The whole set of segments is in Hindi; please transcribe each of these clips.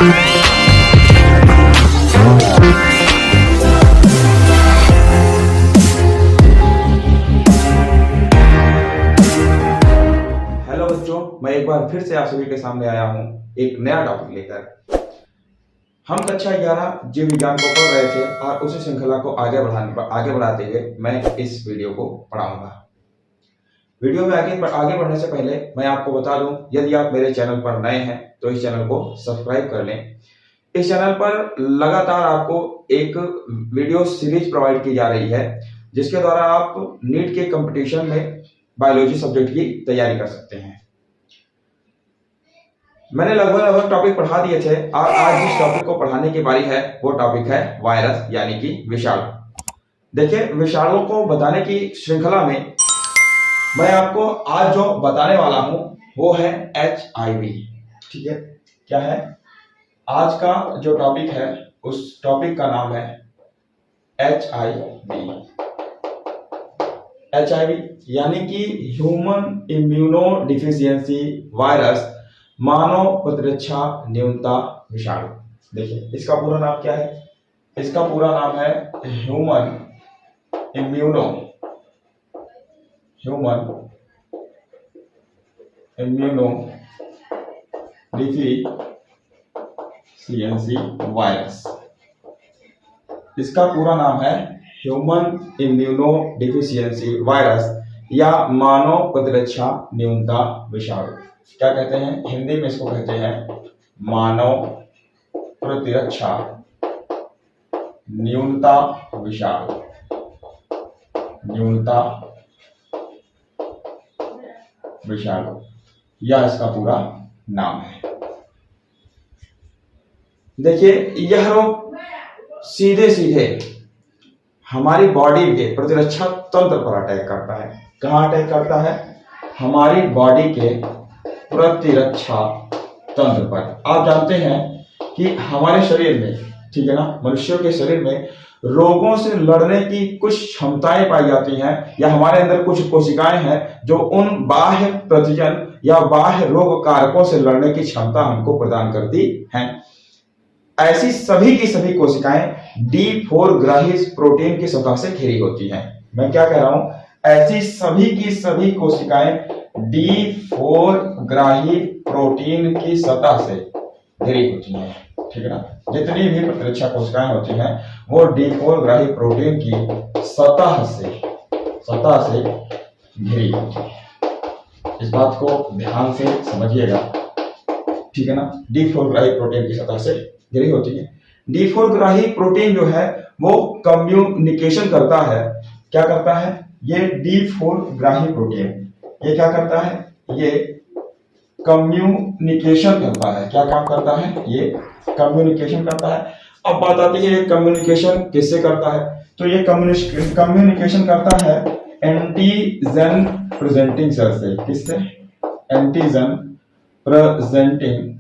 हेलो बच्चों, मैं एक बार फिर से आप सभी के सामने आया हूं एक नया टॉपिक लेकर। हम कक्षा 11 जीव विज्ञान को पढ़ रहे थे और उसी श्रृंखला को आगे बढ़ाते हुए मैं इस वीडियो को पढ़ाऊंगा। वीडियो में आगे बढ़ने से पहले मैं आपको बता दूं, यदि आप मेरे चैनल पर नए हैं तो इस चैनल को सब्सक्राइब कर लें। इस चैनल पर लगातार आपको एक वीडियो सीरीज प्रोवाइड की जा रही है, जिसके द्वारा आप नीट के कंपटीशन में बायोलॉजी सब्जेक्ट की तैयारी कर सकते हैं। मैंने लगभग टॉपिक पढ़ा दिए थे और आज जिस टॉपिक को पढ़ाने की बारी है वो टॉपिक है वायरस यानी कि विषाणु। देखिए, विषाणुओं को बताने की श्रृंखला में मैं आपको आज जो बताने वाला हूं वो है HIV। ठीक है, क्या है आज का जो टॉपिक है, उस टॉपिक का नाम है HIV यानी कि ह्यूमन इम्यूनो डिफिशियंसी वायरस, मानव प्रतिरक्षा न्यूनता विषाणु। देखिए, इसका पूरा नाम क्या है? इसका पूरा नाम है ह्यूमन इम्यूनो डिफिशियंसी वायरस। इसका पूरा नाम है ह्यूमन इम्यूनो डिफिशियंसी वायरस या मानव प्रतिरक्षा न्यूनता विषाणु। क्या कहते हैं हिंदी में? इसको कहते हैं मानव प्रतिरक्षा न्यूनता विषाणु। यह इसका पूरा नाम है। देखिए, यह रोग सीधे सीधे हमारी बॉडी के प्रतिरक्षा तंत्र पर अटैक करता है। कहां अटैक करता है? हमारी बॉडी के प्रतिरक्षा तंत्र पर। आप जानते हैं कि हमारे शरीर में, ठीक है ना, मनुष्यों के शरीर में रोगों से लड़ने की कुछ क्षमताएं पाई जाती हैं, या हमारे अंदर कुछ कोशिकाएं हैं जो उन बाह्य प्रतिजन या बाह्य रोग कारकों से लड़ने की क्षमता हमको प्रदान करती हैं। ऐसी सभी की सभी कोशिकाएं D4 ग्राही प्रोटीन की सतह से घिरी होती हैं। मैं क्या कह रहा हूं? ऐसी सभी की सभी कोशिकाएं D4 ग्राही प्रोटीन की सतह से घिरी होती हैं। ठीक है ना, जितनी भी प्रतिरक्षा कोशिकाएं होती हैं वो D4 ग्राही प्रोटीन की सतह से घिरी होती है। इस बात को ध्यान से समझिएगा, ठीक है ना। D4 ग्राही प्रोटीन की सतह से घिरी होती है। D4 ग्राही प्रोटीन जो है वो कम्युनिकेशन करता है। क्या करता है? ये D4 ग्राही प्रोटीन ये क्या करता है? ये कम्युनिकेशन करता है। क्या काम करता है? ये कम्युनिकेशन करता है। अब बात आती है कम्युनिकेशन किससे करता है? तो ये कम्युनिकेशन करता है एंटीजन प्रेजेंटिंग सेल से। किससे? एंटीजन प्रेजेंटिंग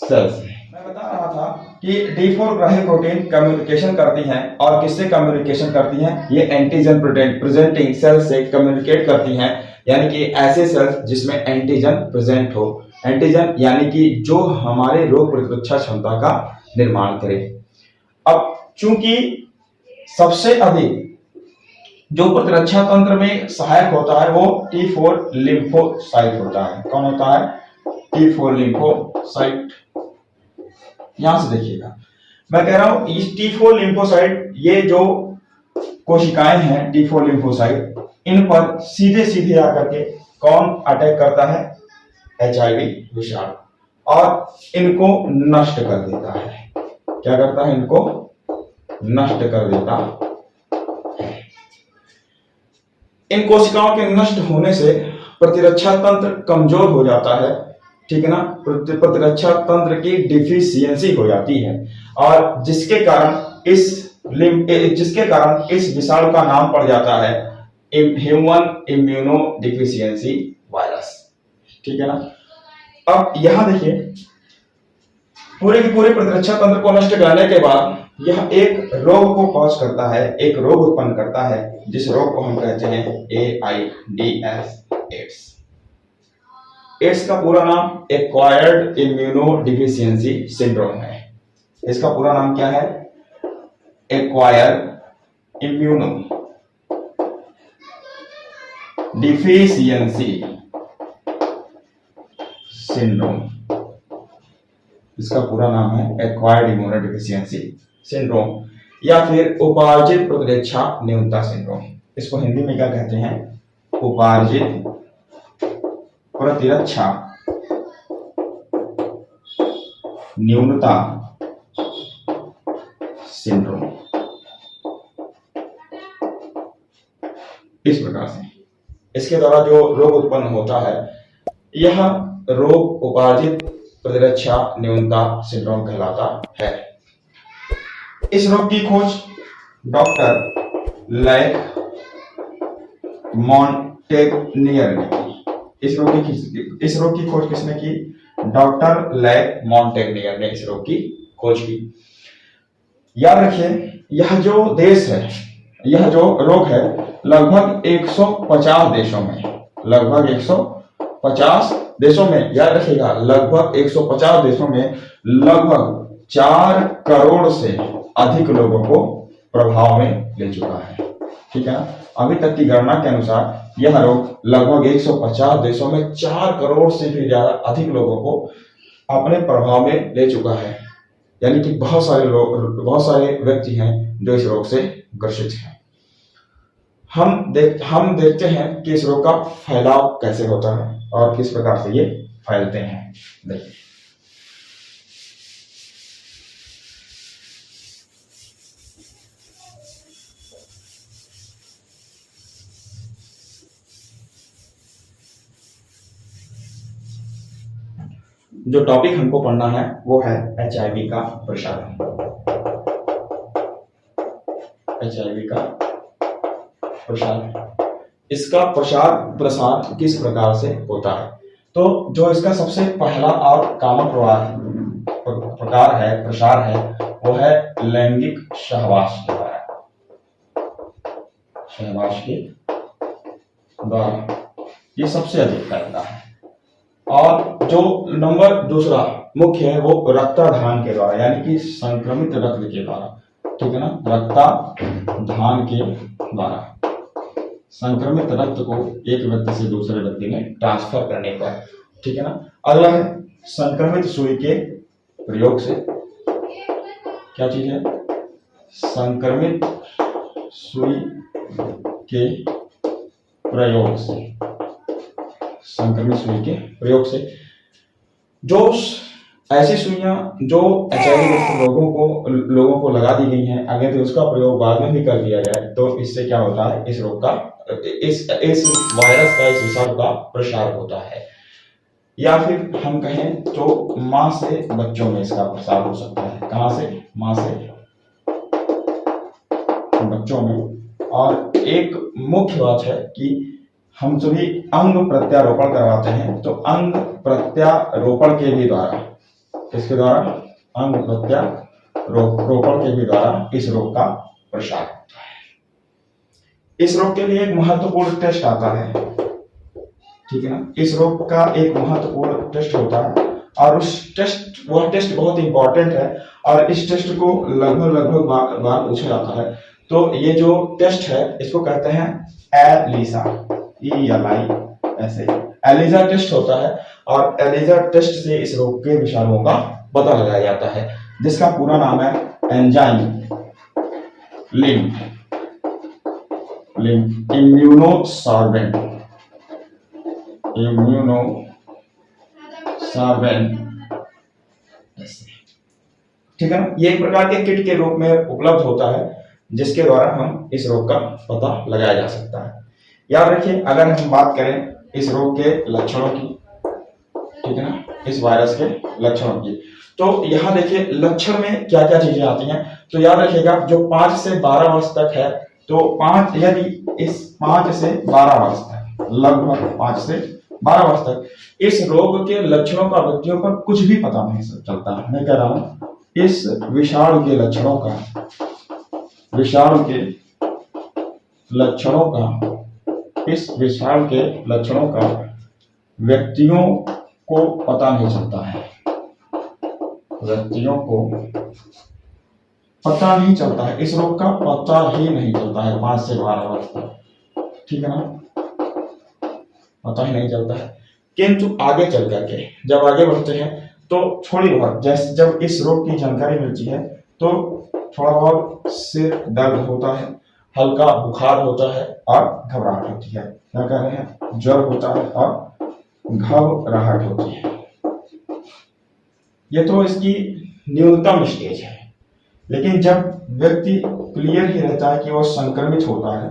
सेल से। मैं बता रहा था कि D4 ग्राही प्रोटीन कम्युनिकेशन करती हैं। और किससे कम्युनिकेशन करती हैं? ये एंटीजन प्रेजेंटिंग सेल से कम्युनिकेट करती हैं, यानी कि ऐसे सेल्स जिसमें एंटीजन प्रेजेंट हो। एंटीजन यानी कि जो हमारे रोग प्रतिरक्षा क्षमता का निर्माण करे। अब चूंकि सबसे अधिक जो प्रतिरक्षा तंत्र में सहायक होता है वो T4 लिम्फोसाइट होता है। कौन होता है? T4 lymphocyte. यहां से देखिएगा, मैं कह रहा हूं इस T4 लिम्फोसाइट, ये जो कोशिकाएं हैं T4 लिम्फोसाइट, इन पर सीधे सीधे आकर के कौन अटैक करता है? HIV विषाणु, और इनको नष्ट कर देता है। क्या करता है? इनको नष्ट कर देता है। इन कोशिकाओं के नष्ट होने से प्रतिरक्षा तंत्र कमजोर हो जाता है। ठीक है ना, प्रतिरक्षा तंत्र की डिफिशियंसी हो जाती है, और जिसके कारण इस विषाणु का नाम पड़ जाता है ह्यूमन इम्यूनो डिफिशियंसी वायरस। ठीक है ना। अब यहां देखिए, पूरे के पूरे प्रतिरक्षा तंत्र को नष्ट करने के बाद यह एक रोग को कॉज करता है, एक रोग उत्पन्न करता है, जिस रोग को हम कहते हैं AIDS, एड्स। एड्स का पूरा नाम एक्वायर्ड इम्यूनोडिफिशियंसी सिंड्रोम है। इसका पूरा नाम क्या है? Acquired immuno deficiency syndrome. इसका पूरा नाम है एक्वायर्ड इम्यूनोडिफिशियंसी सिंड्रोम या फिर उपार्जित प्रतिरक्षा न्यूनता सिंड्रोम। इसको हिंदी में क्या कहते हैं? उपार्जित प्रतिरक्षा न्यूनता सिंड्रोम। इस प्रकार से इसके द्वारा जो रोग उत्पन्न होता है, यह रोग उपार्जित प्रतिरक्षा न्यूनता सिंड्रोम कहलाता है। इस रोग की खोज डॉक्टर लैक मॉन्टेग्नियर ने की। इस रोग की खोज किसने की? डॉक्टर लैक मॉन्टेग्नियर ने इस रोग की खोज की। याद रखिए, यह जो देश है, यह जो रोग है, लगभग 150 देशों में, लगभग 150 देशों में, याद रखिएगा, लगभग 150 देशों में लगभग 4 करोड़ से अधिक लोगों को प्रभाव में ले चुका है। ठीक है ना? अभी तक की गणना के अनुसार यह रोग लगभग 150 देशों में 4 करोड़ से भी ज्यादा अधिक लोगों को अपने प्रभाव में ले चुका है। यानी कि बहुत सारे व्यक्ति हैं जो इस रोग से ग्रसित हैं। हम देखते हैं कि इस रोग का फैलाव कैसे होता है और किस प्रकार से ये फैलते हैं। देखिए, जो टॉपिक हमको पढ़ना है वो है HIV का प्रसार। HIV का प्रसार, इसका प्रसार किस प्रकार से होता है? तो जो इसका सबसे पहला और कॉमन प्रकार है, प्रसार है, वो है लैंगिक सहवास के द्वारा। सहवास के द्वारा ये सबसे अधिक फैलता है। और जो नंबर दूसरा मुख्य है वो रक्तदान के द्वारा, यानी कि संक्रमित रक्त के द्वारा। ठीक है ना? रक्तदान के द्वारा संक्रमित रक्त को एक व्यक्ति से दूसरे व्यक्ति में ट्रांसफर करने पर। ठीक है ना? अगला है संक्रमित सुई के प्रयोग से। क्या चीज है? संक्रमित सुई के प्रयोग से। संक्रमित सुई के प्रयोग से जो ऐसी सुइयां जो HIV ग्रस्त लोगों को लगा दी गई हैं, अगर तो उसका प्रयोग बाद में भी कर दिया जाए तो इससे क्या होता है? इस रोग का, इस वायरस का, इस विषाणु का प्रसार होता है। या फिर हम कहें तो मां से बच्चों में इसका प्रसार हो सकता है। कहां से? मां से बच्चों में। और एक मुख्य बात है कि हम सभी अंग प्रत्यारोपण करवाते हैं, तो अंग प्रत्यारोपण के भी द्वारा, इसके द्वारा अंग प्रत्यारोपण के भी द्वारा इस रोग का प्रसार होता है। इस रोग के लिए एक महत्वपूर्ण टेस्ट आता है। ठीक है ना? इस रोग का एक महत्वपूर्ण टेस्ट होता है और वह टेस्ट बहुत इंपॉर्टेंट है और इस टेस्ट को लगभग बार पूछा जाता है। तो ये जो टेस्ट है इसको कहते हैं एलिसा, एलिसा टेस्ट होता है। और एलिसा टेस्ट से इस रोग के विषाणुओं का पता लगाया जाता है, जिसका पूरा नाम है एंजाइम इम्यूनोसॉर्बेंट ठीक है ना? ये एक प्रकार के किट के रूप में उपलब्ध होता है, जिसके द्वारा हम इस रोग का पता लगाया जा सकता है। याद रखिए, अगर हम बात करें इस रोग के लक्षणों की, ठीक है ना, इस वायरस के लक्षणों की, तो यहाँ देखिए लक्षण में क्या क्या चीजें आती हैं। तो याद रखिएगा, जो 5 से 12 वर्ष तक है, तो यदि इस 5 से 12 वर्ष तक, लगभग 5 से 12 वर्ष तक इस रोग के लक्षणों का व्यक्तियों पर कुछ भी पता नहीं चलता। मैं कह रहा हूं, इस विषाणु के लक्षणों का व्यक्तियों को पता नहीं चलता है, व्यक्तियों को पता नहीं चलता है, इस रोग का पता ही नहीं चलता है 5 से 12 वर्ष तक, ठीक है ना, पता ही नहीं चलता है। किंतु आगे चल करके जब आगे बढ़ते हैं तो थोड़ी बहुत जैसे जब इस रोग की जानकारी मिलती है तो थोड़ा बहुत सिर दर्द होता है, हल्का बुखार होता है और घबराहट होती है, क्या कह रहे हैं, ज्वर होता है और घबराहट होती है। ये तो इसकी न्यूनतम स्टेज है। लेकिन जब व्यक्ति क्लियर ही रहता है कि वो संक्रमित होता है,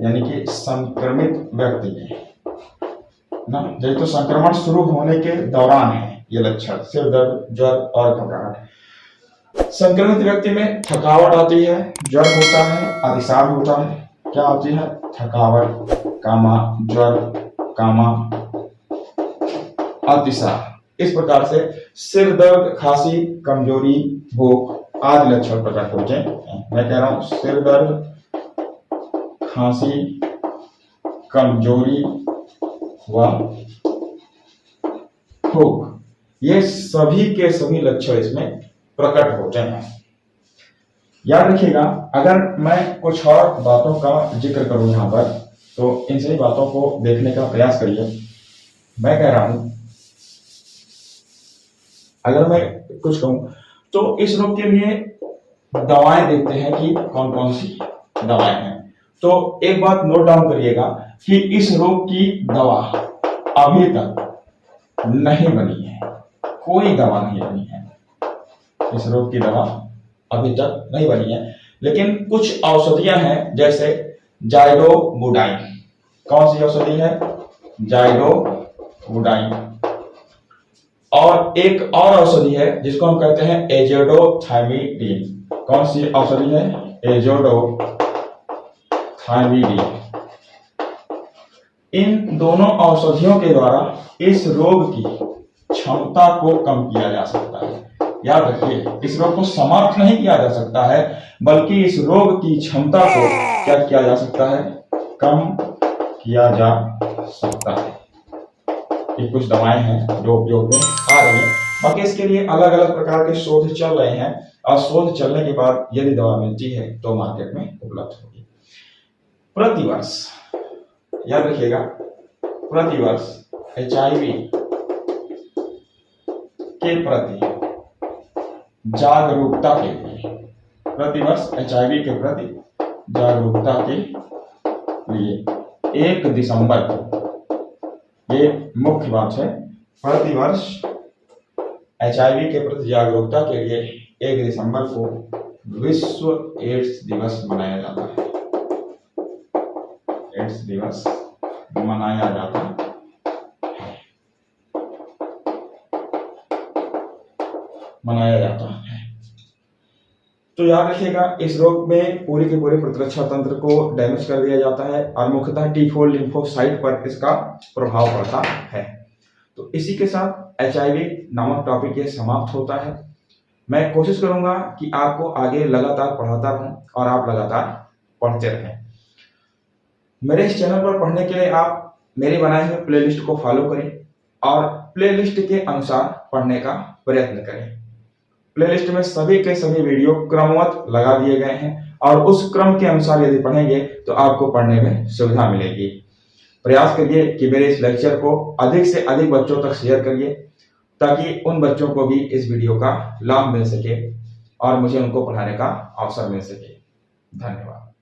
यानी कि संक्रमित व्यक्ति है ना, जब तो संक्रमण शुरू होने के दौरान है ये लक्षण, सिर दर्द, ज्वर और घबराहट। संक्रमित व्यक्ति में थकावट आती है, ज्वर होता है, अतिसार होता है, क्या आती है, थकावट, कामा, ज्वर, कामा, अतिसार, इस प्रकार से सिर दर्द, खांसी, कमजोरी, भूख आदि लक्षण प्रकट होते हैं। मैं कह रहा हूं सिर दर्द, खांसी, कमजोरी व भूख, ये सभी के सभी लक्षण इसमें प्रकट होते हैं। याद रखिएगा, अगर मैं कुछ और बातों का जिक्र करूं यहां पर तो इन सभी बातों को देखने का प्रयास करिए। मैं कह रहा हूं, अगर मैं कुछ कहूं तो इस रोग के लिए दवाएं देखते हैं कि कौन कौन सी दवाएं हैं। तो एक बात नोट डाउन करिएगा कि इस रोग की दवा अभी तक नहीं बनी है, कोई दवा नहीं बनी है, इस रोग की दवा अभी तक नहीं बनी है। लेकिन कुछ औषधियां हैं, जैसे जाइडोबुडाइन, कौन सी औषधि है, जाइडोबुडाइन, और एक और औषधि है जिसको हम कहते हैं एजोडोथाइमिडीन, कौन सी औषधि है, एजोडोथाइमिडीन। इन दोनों औषधियों के द्वारा इस रोग की क्षमता को कम किया जा सकता है। याद रखिए, इस रोग को समाप्त नहीं किया जा सकता है, बल्कि इस रोग की क्षमता को क्या किया जा सकता है, कम किया जा सकता है। ये कुछ दवाएं हैं जो उपयोग में आ रही हैं। बाकी इसके लिए अलग अलग प्रकार के शोध चल रहे हैं और शोध चलने के बाद यदि दवा मिलती है तो मार्केट में उपलब्ध होगी। प्रतिवर्ष याद रखिएगा, प्रतिवर्ष HIV के प्रति जागरूकता के लिए, प्रतिवर्ष HIV के प्रति जागरूकता के लिए 1 दिसंबर को, ये मुख्य बात है, प्रतिवर्ष HIV के प्रति जागरूकता के लिए 1 दिसंबर को विश्व एड्स दिवस मनाया जाता है। एड्स दिवस मनाया जाता है। तो याद रखिएगा, इस रोग में पूरे के पूरे प्रतिरक्षा तंत्र को डैमेज कर दिया जाता है और मुख्यतः T4 लिम्फोसाइट पर इसका प्रभाव पड़ता है। तो इसी के साथ HIV नामक टॉपिक ये समाप्त होता है। मैं कोशिश करूंगा कि आपको आगे लगातार पढ़ाता रहूं और आप लगातार पढ़ते रहें। मेरे इस चैनल पर पढ़ने के लिए आप मेरी बनाए हुए प्लेलिस्ट को फॉलो करें और प्लेलिस्ट के अनुसार पढ़ने का प्रयत्न करें। प्लेलिस्ट में सभी के सभी वीडियो क्रमवत लगा दिए गए हैं और उस क्रम के अनुसार यदि पढ़ेंगे तो आपको पढ़ने में सुविधा मिलेगी। प्रयास करिए कि मेरे इस लेक्चर को अधिक से अधिक बच्चों तक शेयर करिए, ताकि उन बच्चों को भी इस वीडियो का लाभ मिल सके और मुझे उनको पढ़ाने का अवसर मिल सके। धन्यवाद।